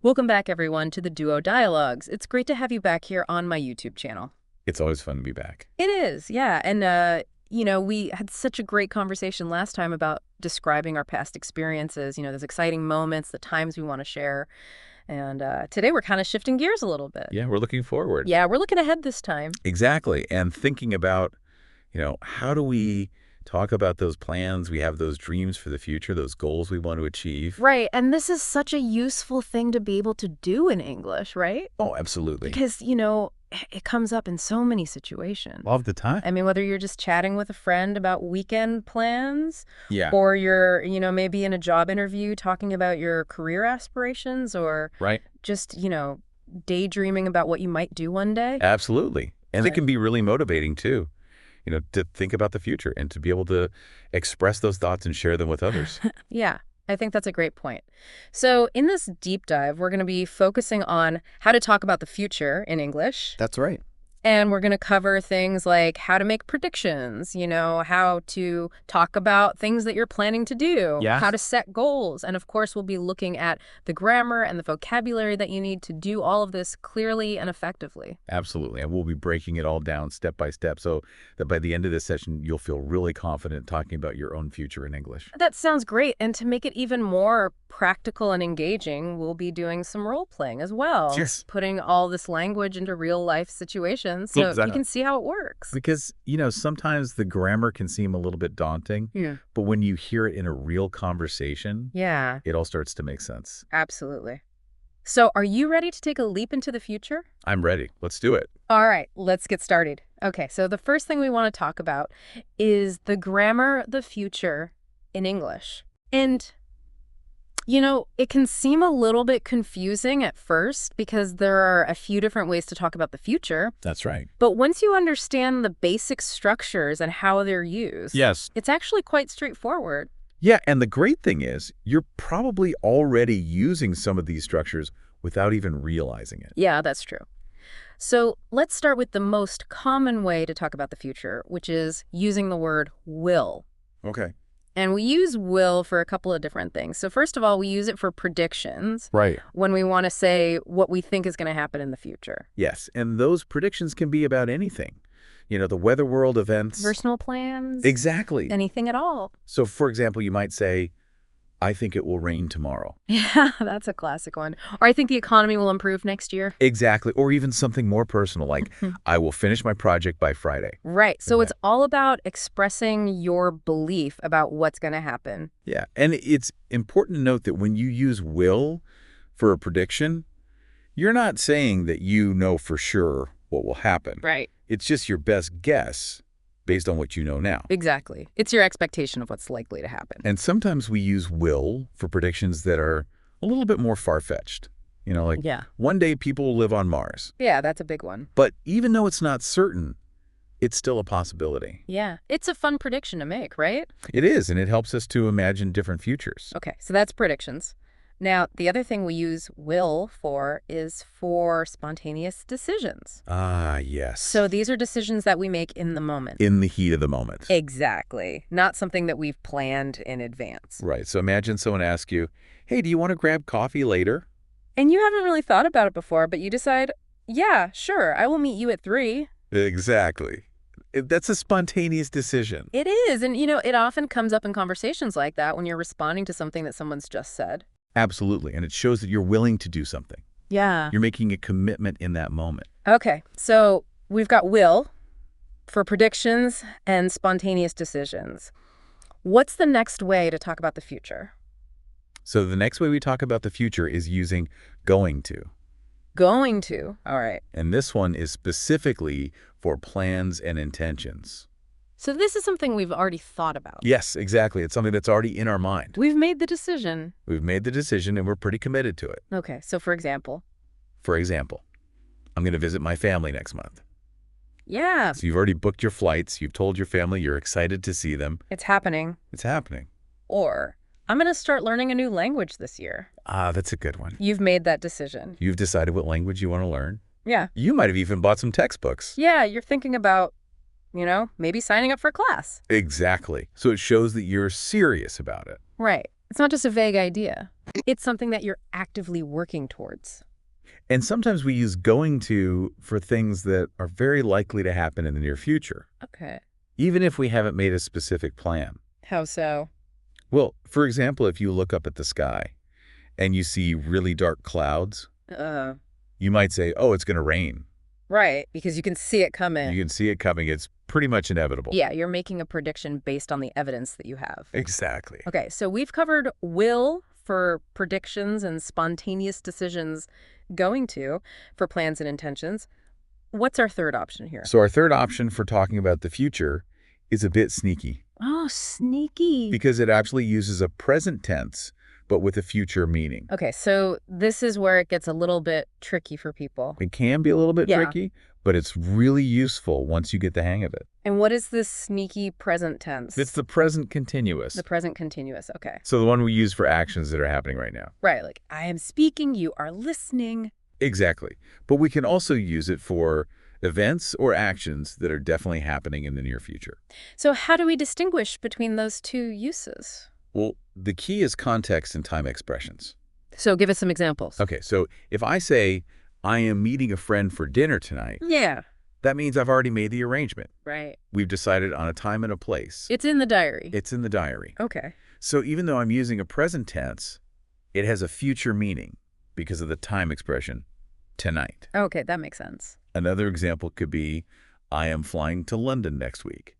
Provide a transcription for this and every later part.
Welcome back, everyone, to the Duo Dialogues. It's great to have you back here on my YouTube channel. It's always fun to be back. It is, yeah. And, we had such a great conversation last time about describing our past experiences, those exciting moments, the times we want to share. And today we're kind of shifting gears a little bit. Yeah, we're looking forward. Yeah, we're looking ahead this time. Exactly. And thinking about, how do we talk about those plans? We have those dreams for the future, those goals we want to achieve. Right. And this is such a useful thing to be able to do in English, right? Oh, absolutely. Because, it comes up in so many situations. All of the time. I mean, whether you're just chatting with a friend about weekend plans, Yeah. or you're, maybe in a job interview talking about your career aspirations, or Right. just, daydreaming about what you might do one day. Absolutely. And it Right. can be really motivating too, to think about the future and to be able to express those thoughts and share them with others. Yeah, I think that's a great point. So in this deep dive, we're going to be focusing on how to talk about the future in English. That's right. And we're going to cover things like how to make predictions, how to talk about things that you're planning to do, Yeah. how to set goals. And of course, we'll be looking at the grammar and the vocabulary that you need to do all of this clearly and effectively. Absolutely. And we'll be breaking it all down step by step so that by the end of this session, you'll feel really confident talking about your own future in English. That sounds great. And to make it even more practical and engaging, we'll be doing some role playing as well. Yes. Putting all this language into real life situations so you Exactly. can see how it works. Because, sometimes the grammar can seem a little bit daunting, Yeah. but when you hear it in a real conversation, Yeah, it all starts to make sense. absolutely. So are you ready to take a leap into the future? I'm ready. Let's do it. All right, let's get started. Okay, so the first thing we want to talk about is the grammar, the future in English. And, it can seem a little bit confusing at first because there are a few different ways to talk about the future. That's right. But once you understand the basic structures and how they're used, Yes. it's actually quite straightforward. Yeah, and the great thing is you're probably already using some of these structures without even realizing it. Yeah, that's true. So let's start with the most common way to talk about the future, which is using the word will. Okay. And we use will for a couple of different things. So first of all, we use it for predictions Right. when we want to say what we think is going to happen in the future. Yes, and those predictions can be about anything. The weather world events. Personal plans, Exactly. anything at all. So, for example, you might say, I think it will rain tomorrow. Yeah, that's a classic one. Or I think the economy will improve next year. Exactly. Or even something more personal, like, I will finish my project by Friday. Right. So Okay. it's all about expressing your belief about what's going to happen. Yeah. And it's important to note that when you use will for a prediction, you're not saying that you know for sure what will happen. Right. It's just your best guess based on what you know now. Exactly. It's your expectation of what's likely to happen. And sometimes we use will for predictions that are a little bit more far-fetched. Like Yeah. one day people will live on Mars. Yeah, that's a big one. But even though it's not certain, it's still a possibility. Yeah. It's a fun prediction to make, right? It is, and it helps us to imagine different futures. Okay, so that's predictions. Now, the other thing we use will for is for spontaneous decisions. Ah, yes. So these are decisions that we make in the moment. In the heat of the moment. Exactly. Not something that we've planned in advance. Right. So imagine someone asks you, hey, do you want to grab coffee later? And you haven't really thought about it before, but you decide, yeah, sure, I will meet you at 3. Exactly. That's a spontaneous decision. It is. And, it often comes up in conversations like that when you're responding to something that someone's just said. Absolutely. And it shows that you're willing to do something. Yeah. You're making a commitment in that moment. Okay, so we've got will for predictions and spontaneous decisions. What's the next way to talk about the future? So the next way we talk about the future is using going to. Going to. All right. And this one is specifically for plans and intentions. So this is something we've already thought about. Yes, exactly. It's something that's already in our mind. We've made the decision. We've made the decision and we're pretty committed to it. Okay, so for example. For example, I'm going to visit my family next month. Yeah, So you've already booked your flights. You've told your family you're excited to see them. it's happening. It's happening. Or I'm going to start learning a new language this year. Ah, that's a good one. You've made that decision. You've decided what language you want to learn. Yeah. You might have even bought some textbooks. Yeah, you're thinking about, maybe signing up for a class. Exactly. So it shows that you're serious about it. Right. It's not just a vague idea. It's something that you're actively working towards. And sometimes we use going to for things that are very likely to happen in the near future, Okay. even if we haven't made a specific plan. How so? Well, for example, if you look up at the sky and you see really dark clouds, Uh, you might say, oh, it's going to rain. right, because you can see it coming. You can see it coming. It's pretty much inevitable. Yeah, you're making a prediction based on the evidence that you have. Exactly. Okay, so we've covered will for predictions and spontaneous decisions, going to for plans and intentions. What's our third option here? So our third option for talking about the future is a bit sneaky Oh, sneaky. because it actually uses a present tense, but with a future meaning. Okay, so this is where it gets a little bit tricky for people. It can be a little bit Yeah. tricky, but it's really useful once you get the hang of it. And what is this sneaky present tense? It's the present continuous. The present continuous. Okay. So the one we use for actions that are happening right now. Right, like I am speaking, you are listening. Exactly. But we can also use it for events or actions that are definitely happening in the near future. So how do we distinguish between those two uses? Well, the key is context and time expressions. So give us some examples. Okay, so if I say, I am meeting a friend for dinner tonight, Yeah. that means I've already made the arrangement. Right. We've decided on a time and a place. It's in the diary. It's in the diary. Okay. So even though I'm using a present tense, it has a future meaning because of the time expression, tonight. Okay, that makes sense. Another example could be, I am flying to London next week.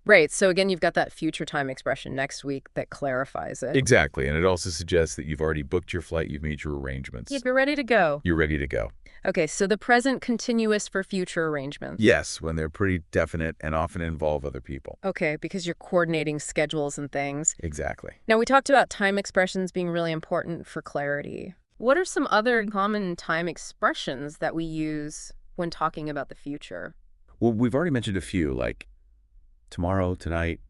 Right, so again, you've got that future time expression next week that clarifies it. Exactly, and it also suggests that you've already booked your flight, you've made your arrangements. Yep, you're ready to go. You're ready to go. Okay, so the present continuous for future arrangements. Yes, when they're pretty definite and often involve other people. Okay, because you're coordinating schedules and things. Exactly. Now, we talked about time expressions being really important for clarity. What are some other common time expressions that we use when talking about the future? Well, we've already mentioned a few, like tomorrow, tonight,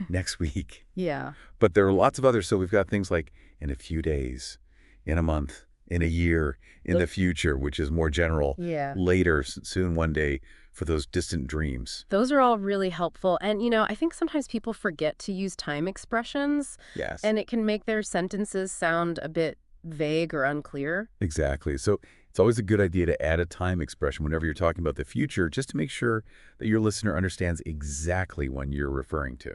next week. Yeah. But there are lots of others, so we've got things like in a few days, in a month, in a year, in the future, which is more general. Yeah. Later, soon, one day, for those distant dreams. Those are all really helpful. And, you know, I think sometimes people forget to use time expressions, Yes. and it can make their sentences sound a bit vague or unclear. Exactly. So it's always a good idea to add a time expression whenever you're talking about the future, just to make sure that your listener understands exactly when you're referring to.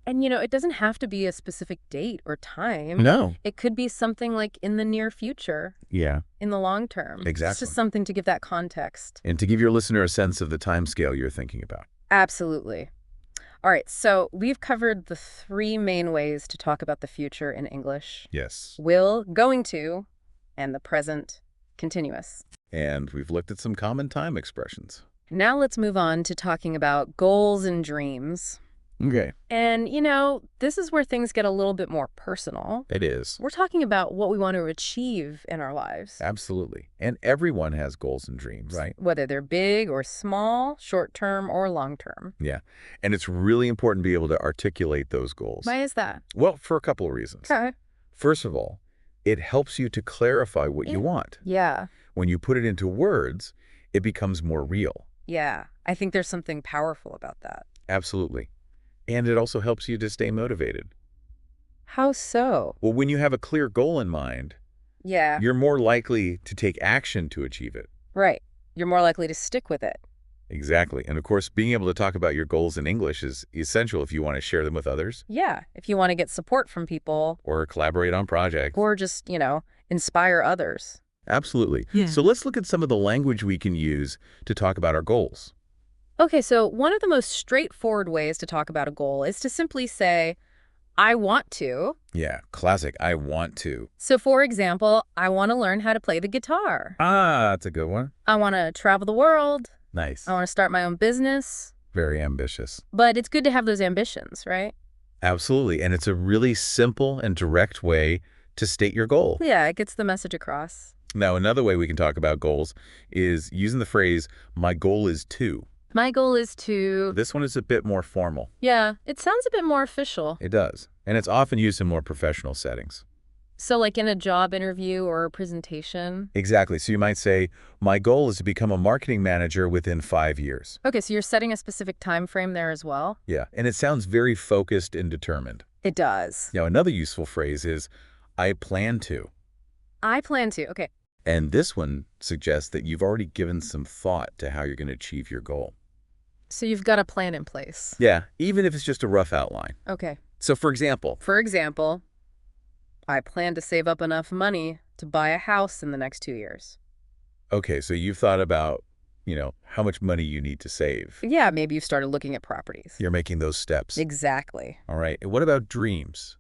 And, you know, it doesn't have to be a specific date or time. No. It could be something like in the near future, Yeah. in the long term. It's Exactly. just something to give that context. And to give your listener a sense of the time scale you're thinking about. Absolutely. All right, so we've covered the three main ways to talk about the future in English: Yes. will, going to, and the present continuous. And we've looked at some common time expressions. Now let's move on to talking about goals and dreams. Okay. And, you know, this is where things get a little bit more personal. It is. We're talking about what we want to achieve in our lives. Absolutely. And everyone has goals and dreams, right? Whether they're big or small, short-term or long-term. Yeah. And it's really important to be able to articulate those goals. Why is that? Well, for a couple of reasons. Okay. First of all, it helps you to clarify what you want. Yeah. When you put it into words, it becomes more real. Yeah. I think there's something powerful about that. Absolutely. And it also helps you to stay motivated. How so? Well, when you have a clear goal in mind, Yeah. you're more likely to take action to achieve it. Right. You're more likely to stick with it. Exactly. And of course, being able to talk about your goals in English is essential if you want to share them with others Yeah. If you want to get support from people or collaborate on projects. or just, you know, inspire others. Absolutely. Yeah. So let's look at some of the language we can use to talk about our goals. Okay, so one of the most straightforward ways to talk about a goal is to simply say, I want to. Yeah, classic. I want to. So, for example, I want to learn how to play the guitar. Ah, that's a good one. I want to travel the world. Nice. I want to start my own business. Very ambitious. But it's good to have those ambitions, right? Absolutely. And it's a really simple and direct way to state your goal. Yeah, it gets the message across. Now, another way we can talk about goals is using the phrase, my goal is to. My goal is to... This one is a bit more formal. Yeah, it sounds a bit more official. It does. And it's often used in more professional settings. So like in a job interview or a presentation? Exactly. So you might say, my goal is to become a marketing manager within 5 years. Okay, so you're setting a specific time frame there as well? Yeah. And it sounds very focused and determined. It does. Now, another useful phrase is, I plan to. I plan to. Okay. And this one suggests that you've already given some thought to how you're going to achieve your goal. So you've got a plan in place. Yeah, even if it's just a rough outline. Okay. So, for example, I plan to save up enough money to buy a house in the next 2 years. okay, so you've thought about, how much money you need to save. Yeah, maybe you've started looking at properties. You're making those steps. Exactly. All right. And what about dreams?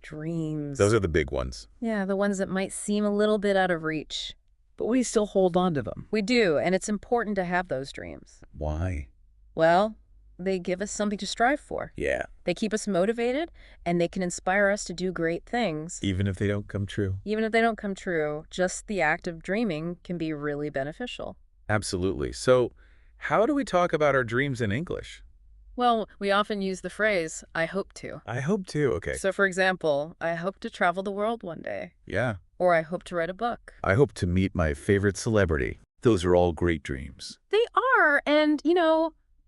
Dreams. Those are the big ones. Yeah, the ones that might seem a little bit out of reach. But we still hold on to them. We do, and it's important to have those dreams. Why? Well, they give us something to strive for. Yeah. They keep us motivated, and they can inspire us to do great things. Even if they don't come true. Even if they don't come true, just the act of dreaming can be really beneficial. Absolutely. So, how do we talk about our dreams in English? Well, we often use the phrase, I hope to. I hope to. Okay. So, for example, I hope to travel the world one day. Yeah. Or I hope to write a book. I hope to meet my favorite celebrity. Those are all great dreams. They are, and,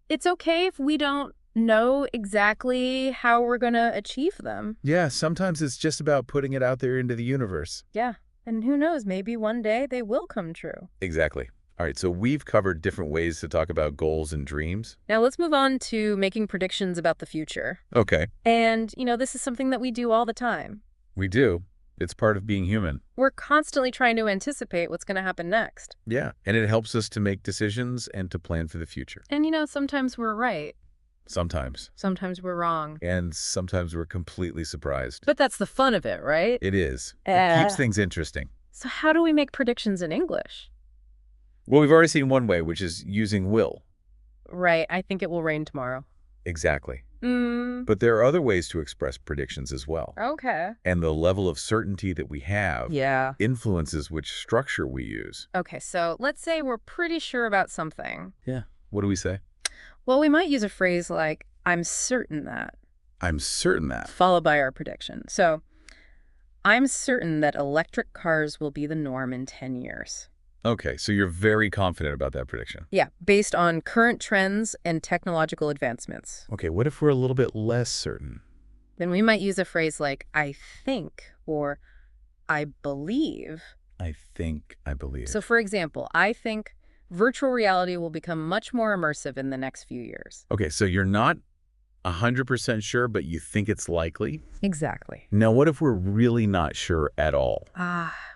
it's okay if we don't know exactly how we're going to achieve them. Yeah, sometimes it's just about putting it out there into the universe. Yeah, and who knows, maybe one day they will come true. Exactly. All right, so we've covered different ways to talk about goals and dreams. Now let's move on to making predictions about the future. Okay. And, this is something that we do all the time. We do. It's part of being human. We're constantly trying to anticipate what's going to happen next. Yeah, and it helps us to make decisions and to plan for the future. And, sometimes we're right. Sometimes. Sometimes we're wrong. And sometimes we're completely surprised. But that's the fun of it, right? It is. It keeps things interesting. So how do we make predictions in English? Well, we've already seen one way, which is using will. Right, I think it will rain tomorrow. Exactly. But there are other ways to express predictions as well. Okay. And the level of certainty that we have influences which structure we use. Okay, so let's say we're pretty sure about something. Yeah. What do we say? Well, we might use a phrase like, I'm certain that. I'm certain that. Followed by our prediction. So, I'm certain that electric cars will be the norm in 10 years. Okay, so you're very confident about that prediction. Yeah, based on current trends and technological advancements. Okay, what if we're a little bit less certain? Then we might use a phrase like, I think, or I believe. I think, I believe. So, for example, I think virtual reality will become much more immersive in the next few years. Okay, so you're not 100% sure, but you think it's likely? Exactly. Now, what if we're really not sure at all?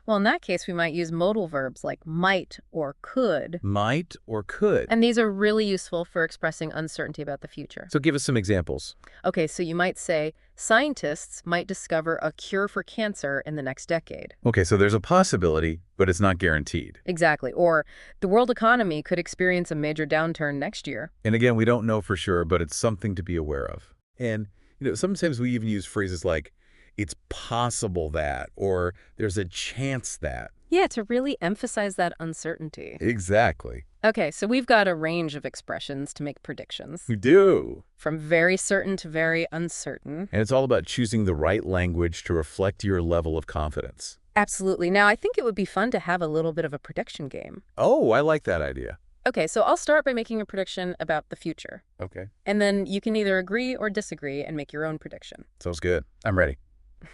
Well, in that case, we might use modal verbs like might or could. Might or could. And these are really useful for expressing uncertainty about the future. So give us some examples. Okay, so you might say, scientists might discover a cure for cancer in the next decade. Okay, so there's a possibility, but it's not guaranteed. Exactly. Or the world economy could experience a major downturn next year. And again, we don't know for sure, but it's something to be aware of. And, sometimes we even use phrases like, it's possible that, or there's a chance that. Yeah, to really emphasize that uncertainty. Exactly. Okay, so we've got a range of expressions to make predictions. We do. From very certain to very uncertain. And it's all about choosing the right language to reflect your level of confidence. Absolutely. Now, I think it would be fun to have a little bit of a prediction game. Oh, I like that idea. Okay, so I'll start by making a prediction about the future. Okay. And then you can either agree or disagree and make your own prediction. Sounds good. I'm ready.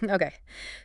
Okay,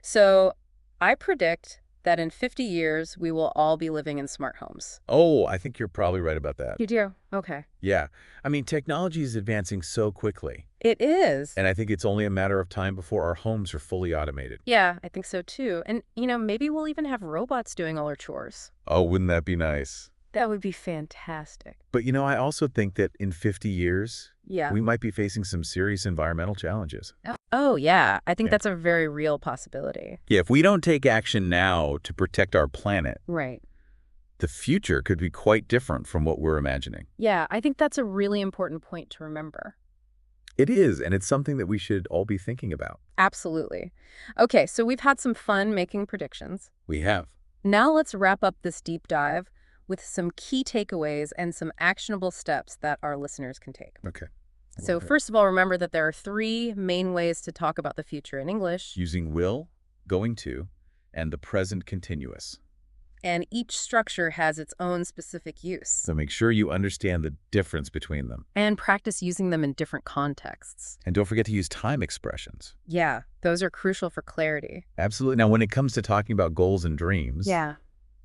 so I predict that in 50 years, we will all be living in smart homes. Oh, I think you're probably right about that. You do? Okay. Yeah. I mean, technology is advancing so quickly. It is. And I think it's only a matter of time before our homes are fully automated. Yeah, I think so too. And, maybe we'll even have robots doing all our chores. Oh, wouldn't that be nice? That would be fantastic. But, I also think that in 50 years, yeah, we might be facing some serious environmental challenges. Oh, yeah. I think that's a very real possibility. Yeah, if we don't take action now to protect our planet, right, the future could be quite different from what we're imagining. Yeah, I think that's a really important point to remember. It is, and it's something that we should all be thinking about. Absolutely. Okay, so we've had some fun making predictions. We have. Now let's wrap up this deep dive with some key takeaways and some actionable steps that our listeners can take. Okay. So first of all, remember that there are 3 main ways to talk about the future in English. Using will, going to, and the present continuous. And each structure has its own specific use. So make sure you understand the difference between them. And practice using them in different contexts. And don't forget to use time expressions. Yeah, those are crucial for clarity. Absolutely. Now, when it comes to talking about goals and dreams,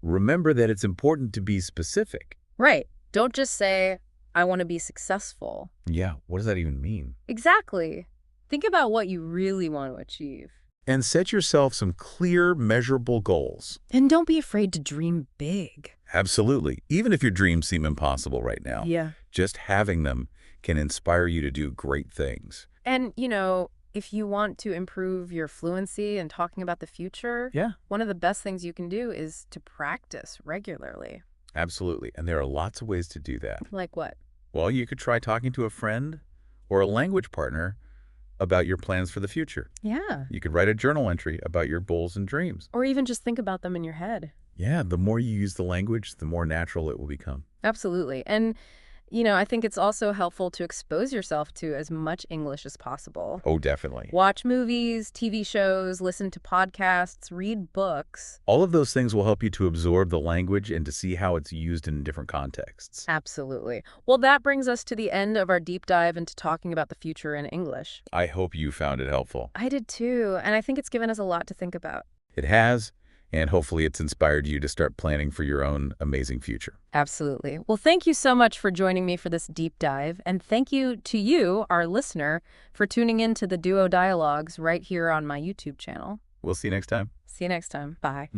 remember that it's important to be specific. Right. Don't just say, I want to be successful. Yeah, what does that even mean? Exactly. Think about what you really want to achieve. And set yourself some clear, measurable goals. And don't be afraid to dream big. Absolutely. Even if your dreams seem impossible right now. Yeah. Just having them can inspire you to do great things. And, if you want to improve your fluency in talking about the future, one of the best things you can do is to practice regularly. Absolutely. And there are lots of ways to do that. Like what? Well, you could try talking to a friend or a language partner about your plans for the future. Yeah. You could write a journal entry about your goals and dreams. Or even just think about them in your head. Yeah, the more you use the language, the more natural it will become. Absolutely. And, I think it's also helpful to expose yourself to as much English as possible. Oh, definitely. Watch movies, TV shows, listen to podcasts, read books. All of those things will help you to absorb the language and to see how it's used in different contexts. Absolutely. Well, that brings us to the end of our deep dive into talking about the future in English. I hope you found it helpful. I did too, and I think it's given us a lot to think about. It has, and hopefully it's inspired you to start planning for your own amazing future. Absolutely. Well, thank you so much for joining me for this deep dive, and thank you to you, our listener, for tuning in to the Duo Dialogues right here on my YouTube channel. We'll see you next time. See you next time. Bye.